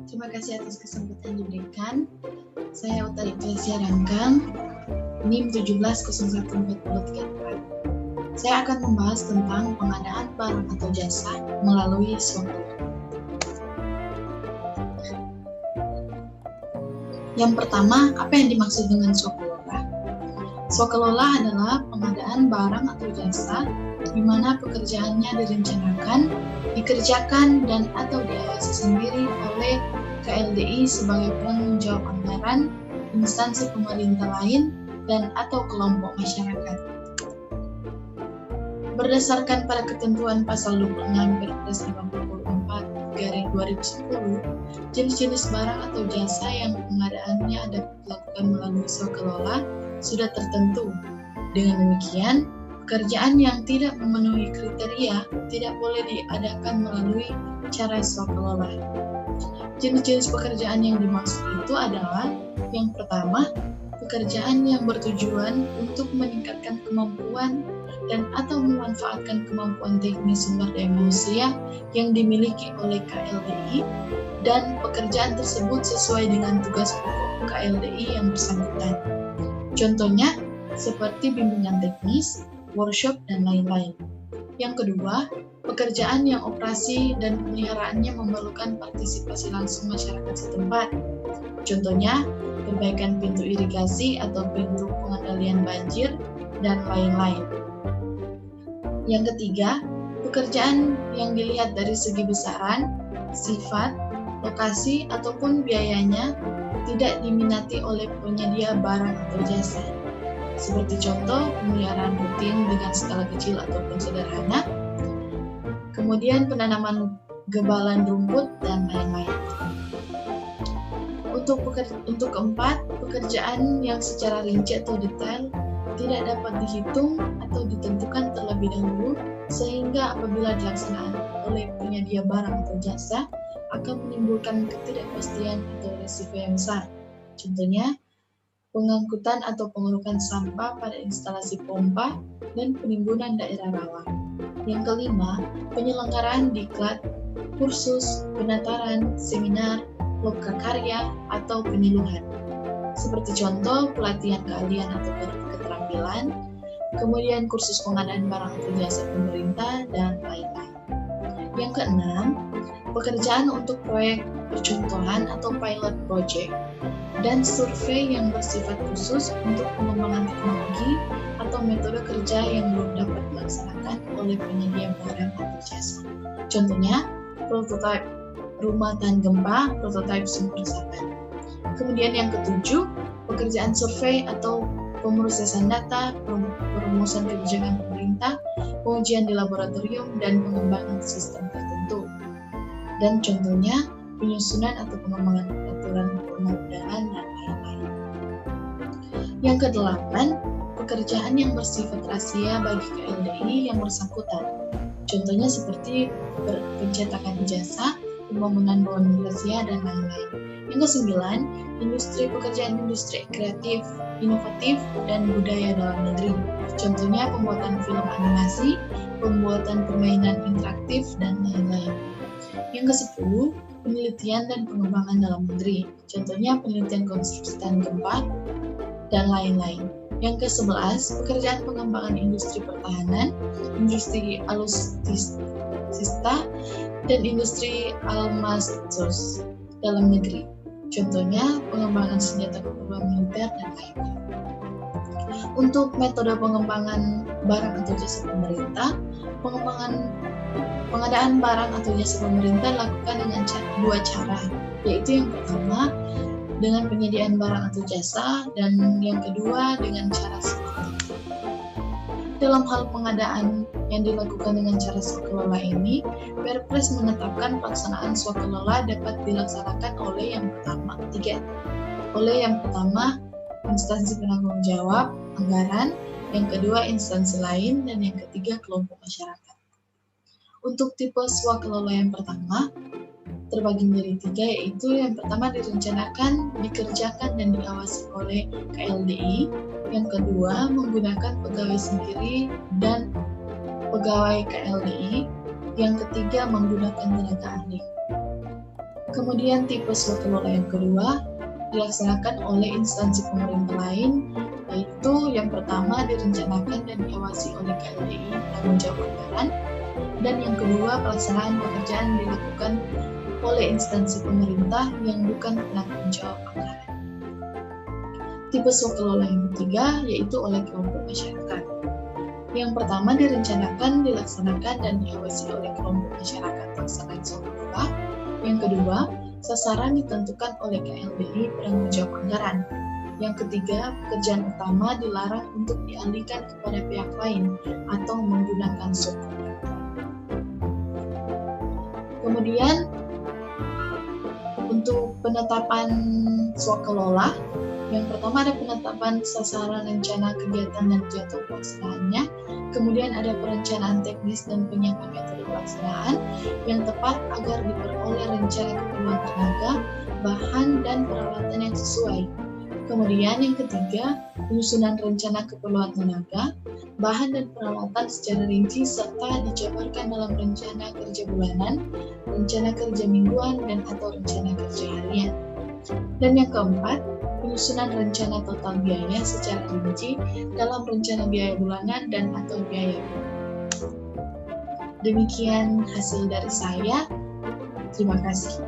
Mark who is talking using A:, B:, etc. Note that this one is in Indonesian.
A: Terima kasih atas kesempatan diberikan. Saya Utari Eklesia Rangkang, NIM 17014334. Saya akan membahas tentang pengadaan barang atau jasa melalui swaklola. Yang pertama, apa yang dimaksud dengan swaklola? Swaklola adalah pengadaan barang atau jasa di mana pekerjaannya direncanakan, dikerjakan, dan atau diawasi sendiri oleh KLDI sebagai penanggung jawab anggaran, instansi pemerintah lain, dan atau kelompok masyarakat. Berdasarkan pada ketentuan pasal 26 Perpres 54/2010, jenis-jenis barang atau jasa yang pengadaannya dapat dilakukan melalui swaklola sudah tertentu. Dengan demikian, pekerjaan yang tidak memenuhi kriteria tidak boleh diadakan melalui cara swaklola. Jenis-jenis pekerjaan yang dimaksud itu adalah: yang pertama, pekerjaan yang bertujuan untuk meningkatkan kemampuan dan atau memanfaatkan kemampuan teknis sumber daya manusia yang dimiliki oleh KLDI, dan pekerjaan tersebut sesuai dengan tugas pokok KLDI yang bersangkutan. Contohnya seperti bimbingan teknis, workshop, dan lain-lain. Yang kedua, pekerjaan yang operasi dan pemeliharaannya memerlukan partisipasi langsung masyarakat setempat. Contohnya, perbaikan pintu irigasi atau pintu pengendalian banjir, dan lain-lain. Yang ketiga, pekerjaan yang dilihat dari segi besaran, sifat, lokasi, ataupun biayanya tidak diminati oleh penyedia barang atau jasa. Seperti contoh, pemeliharaan rutin dengan skala kecil ataupun sederhana, kemudian penanaman gebalan rumput, dan lain-lain. Untuk keempat, pekerjaan yang secara rinci atau detail tidak dapat dihitung atau ditentukan terlebih dahulu, sehingga apabila dilaksanakan oleh penyedia barang atau jasa akan menimbulkan ketidakpastian atau risiko yang besar. Contohnya, pengangkutan atau pengerukan sampah pada instalasi pompa dan penimbunan daerah rawa. Yang kelima, penyelenggaraan diklat, kursus, penataran, seminar, lokakarya, atau penyuluhan. Seperti contoh, pelatihan keahlian atau keterampilan, kemudian kursus pengadaan barang atau jasa pemerintah, dan lain-lain. Yang keenam, pekerjaan untuk proyek percontohan atau pilot project, dan survei yang bersifat khusus untuk pengembangan teknologi atau metode kerja yang belum dapat dilaksanakan oleh penyedia barang atau jasa. Contohnya, prototipe rumah tahan gempa, prototipe sumur resapan. Kemudian yang ketujuh, pekerjaan survei atau pemrosesan data, perumusan kebijakan pemerintah, pengujian di laboratorium, dan pengembangan sistem tertentu. Dan contohnya, penyusunan atau pengembangan peraturan perundang-undangan, dan lain-lain. Yang kedelapan, pekerjaan yang bersifat rahasia bagi KLDI yang bersangkutan. Contohnya seperti pencetakan ijazah, pembangunan bangunan rahasia, dan lain-lain. Yang kesembilan, pekerjaan industri kreatif, inovatif, dan budaya dalam negeri. Contohnya pembuatan film animasi, pembuatan permainan interaktif, dan lain-lain. Yang ke-10, penelitian dan pengembangan dalam negeri. Contohnya penelitian konstruksi tahan gempa, dan lain-lain. Yang ke-11, pekerjaan pengembangan industri pertahanan, industri alutsista, dan industri almastos dalam negeri. Contohnya pengembangan senjata kepala militer, dan lain-lain. Untuk metode pengembangan barang atau jasa pemerintah, pengadaan barang atau jasa pemerintah dilakukan dengan dua cara, yaitu yang pertama dengan penyediaan barang atau jasa, dan yang kedua dengan cara swaklola. Dalam hal pengadaan yang dilakukan dengan cara swaklola ini, Perpres menetapkan pelaksanaan swaklola dapat dilaksanakan oleh yang pertama instansi penanggung jawab anggaran, yang kedua instansi lain, dan yang ketiga kelompok masyarakat. Untuk tipe swaklola yang pertama terbagi menjadi tiga, yaitu yang pertama direncanakan, dikerjakan, dan diawasi oleh KLDI. Yang kedua menggunakan pegawai sendiri dan pegawai KLDI. Yang ketiga menggunakan tenaga ahli. Kemudian tipe swakelola yang kedua dilaksanakan oleh instansi pemerintah lain, yaitu yang pertama direncanakan dan diawasi oleh KLDI penanggung jawab anggaran, dan yang kedua pelaksanaan pekerjaan dilakukan oleh instansi pemerintah yang bukan penanggung jawab anggaran. Tipe swakelola yang ketiga yaitu oleh kelompok masyarakat. Yang pertama direncanakan, dilaksanakan, dan diawasi oleh kelompok masyarakat pelaksanaan swakelola. Yang kedua, sasaran ditentukan oleh KLDI penanggung jawab anggaran. Yang ketiga, pekerjaan utama dilarang untuk dialihkan kepada pihak lain atau menggunakan swakelola. Kemudian, untuk penetapan swakelola, yang pertama ada penetapan sasaran rencana kegiatan dan jadwal pelaksanaannya, kemudian ada perencanaan teknis dan penyiapan metode pelaksanaan yang tepat agar diperoleh rencana keperluan tenaga, bahan, dan peralatan yang sesuai. Kemudian yang ketiga, penyusunan rencana keperluan tenaga, bahan, dan peralatan secara rinci serta dijabarkan dalam rencana kerja bulanan, rencana kerja mingguan, dan atau rencana kerja harian. Dan yang keempat, penyusunan rencana total biaya secara rinci dalam rencana biaya bulanan dan atau biaya. Demikian hasil dari saya. Terima kasih.